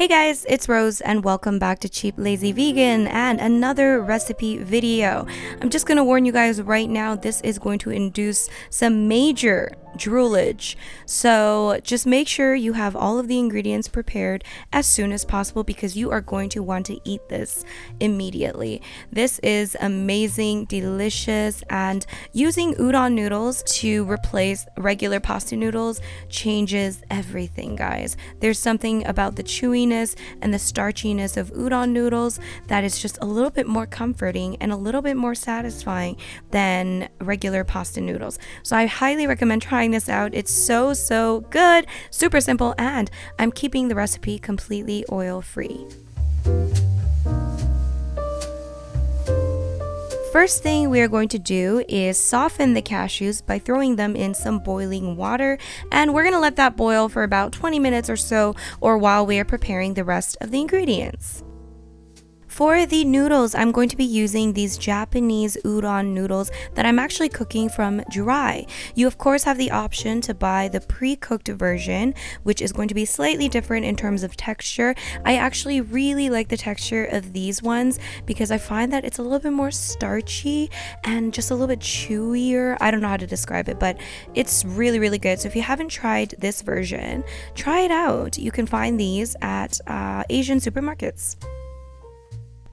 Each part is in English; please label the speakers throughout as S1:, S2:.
S1: Hey guys, it's Rose and welcome back to Cheap Lazy Vegan and another recipe video. I'm just gonna warn you guys right now, this is going to induce some major droolage. So just make sure you have all of the ingredients prepared as soon as possible because you are going to want to eat this immediately. This is amazing, delicious, and using udon noodles to replace regular pasta noodles changes everything, guys. There's something about the chewiness and the starchiness of udon noodles that is just a little bit more comforting and a little bit more satisfying than regular pasta noodles. So I highly recommend trying this out. It's so good, super simple, and I'm keeping the recipe completely oil-free. First thing we are going to do is soften the cashews by throwing them in some boiling water, and we're going to let that boil for about 20 minutes or so, or while we are preparing the rest of the ingredients. For the noodles, I'm going to be using these Japanese udon noodles that I'm actually cooking from dry. You of course have the option to buy the pre-cooked version, which is going to be slightly different in terms of texture. I actually really like the texture of these ones because I find that it's a little bit more starchy and just a little bit chewier. I don't know how to describe it, but it's really good. So if you haven't tried this version, try it out. You can find these at Asian supermarkets.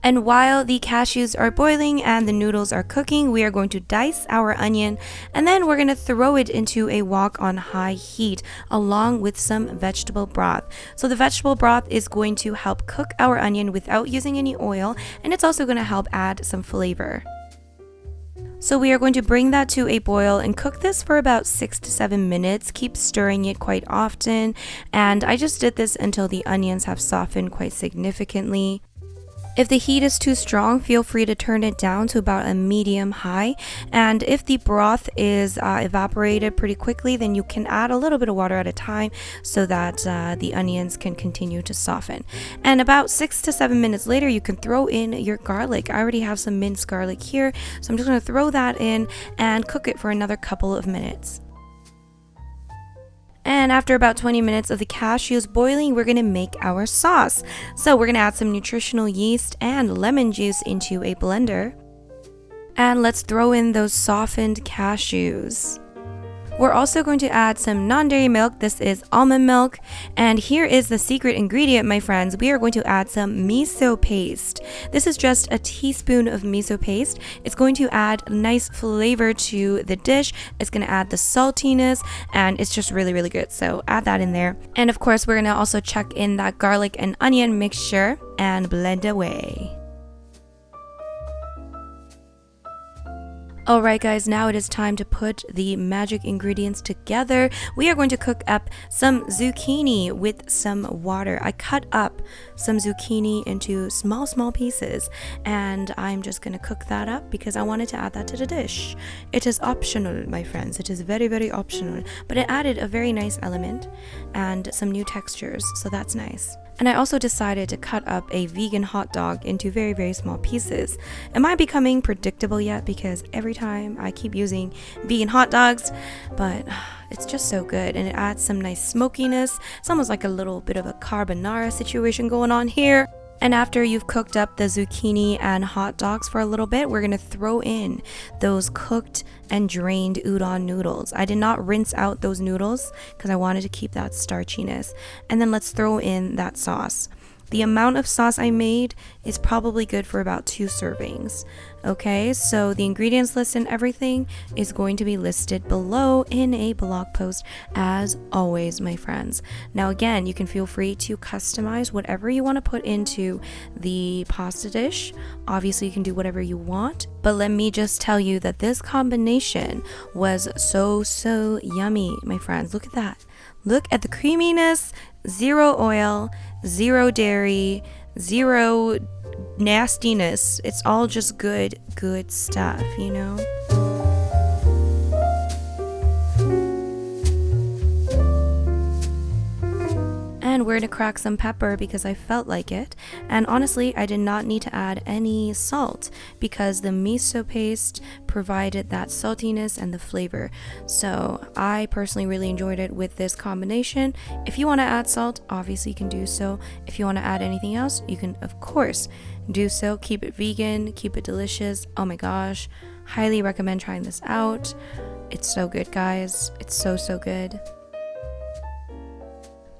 S1: And while the cashews are boiling and the noodles are cooking, we are going to dice our onion and then we're going to throw it into a wok on high heat along with some vegetable broth. So the vegetable broth is going to help cook our onion without using any oil, and it's also going to help add some flavor. So we are going to bring that to a boil and cook this for about 6 to 7 minutes. Keep stirring it quite often, and I just did this until the onions have softened quite significantly. If the heat is too strong, feel free to turn it down to about a medium high. And if the broth is evaporated pretty quickly, then you can add a little bit of water at a time so that the onions can continue to soften. And about 6 to 7 minutes later, you can throw in your garlic. I already have some minced garlic here, so I'm just going to throw that in and cook it for another couple of minutes. And after about 20 minutes of the cashews boiling, we're going to make our sauce. So we're going to add some nutritional yeast and lemon juice into a blender. And let's throw in those softened cashews. We're also going to add some non-dairy milk. This is almond milk. And here is the secret ingredient, my friends. We are going to add some miso paste. This is just a teaspoon of miso paste. It's going to add nice flavor to the dish. It's going to add the saltiness, and it's just really good. So add that in there. And of course, we're going to also chuck in that garlic and onion mixture and blend away. Alright guys, now it is time to put the magic ingredients together. We are going to cook up some zucchini with some water. I cut up some zucchini into small pieces, and I'm just going to cook that up because I wanted to add that to the dish. It is optional, my friends. It is very optional, but it added a very nice element and some new textures, so that's nice. And I also decided to cut up a vegan hot dog into very small pieces. Am I becoming predictable yet? Because every time I keep using vegan hot dogs, but it's just so good, and it adds some nice smokiness. It's almost like a little bit of a carbonara situation going on here. And after you've cooked up the zucchini and hot dogs for a little bit, we're going to throw in those cooked and drained udon noodles. I did not rinse out those noodles because I wanted to keep that starchiness. And then let's throw in that sauce. The amount of sauce I made is probably good for about 2 servings. Okay, so the ingredients list and everything is going to be listed below in a blog post as always, my friends. Now again, you can feel free to customize whatever you want to put into the pasta dish. Obviously, you can do whatever you want, but let me just tell you that this combination was so yummy, my friends. Look at that. Look at the creaminess, 0 oil, 0 dairy, 0 nastiness. It's all just good stuff, you know? And we're gonna crack some pepper because I felt like it. And honestly, I did not need to add any salt because the miso paste provided that saltiness and the flavor. So I personally really enjoyed it with this combination. If you want to add salt, obviously you can do so. If you want to add anything else, you can of course do so. Keep it vegan, keep it delicious. Oh my gosh, highly recommend trying this out. It's so good, guys. It's so good.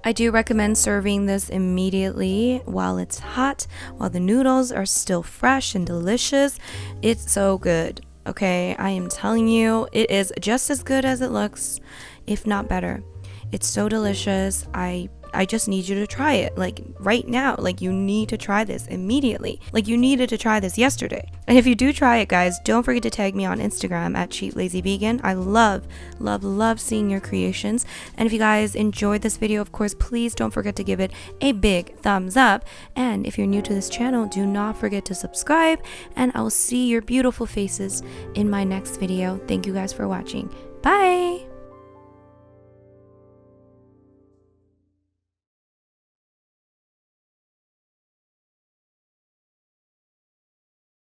S1: I do recommend serving this immediately while it's hot, while the noodles are still fresh and delicious. It's so good. Okay, I am telling you, it is just as good as it looks, if not better. It's so delicious. I just need you to try it, like right now. Like, you need to try this immediately. Like, you needed to try this yesterday. And if you do try it, guys, don't forget to tag me on Instagram at cheaplazyvegan. I love seeing your creations. And if you guys enjoyed this video, of course, please don't forget to give it a big thumbs up. And if you're new to this channel, do not forget to subscribe, and I will see your beautiful faces in my next video. Thank you guys for watching. Bye.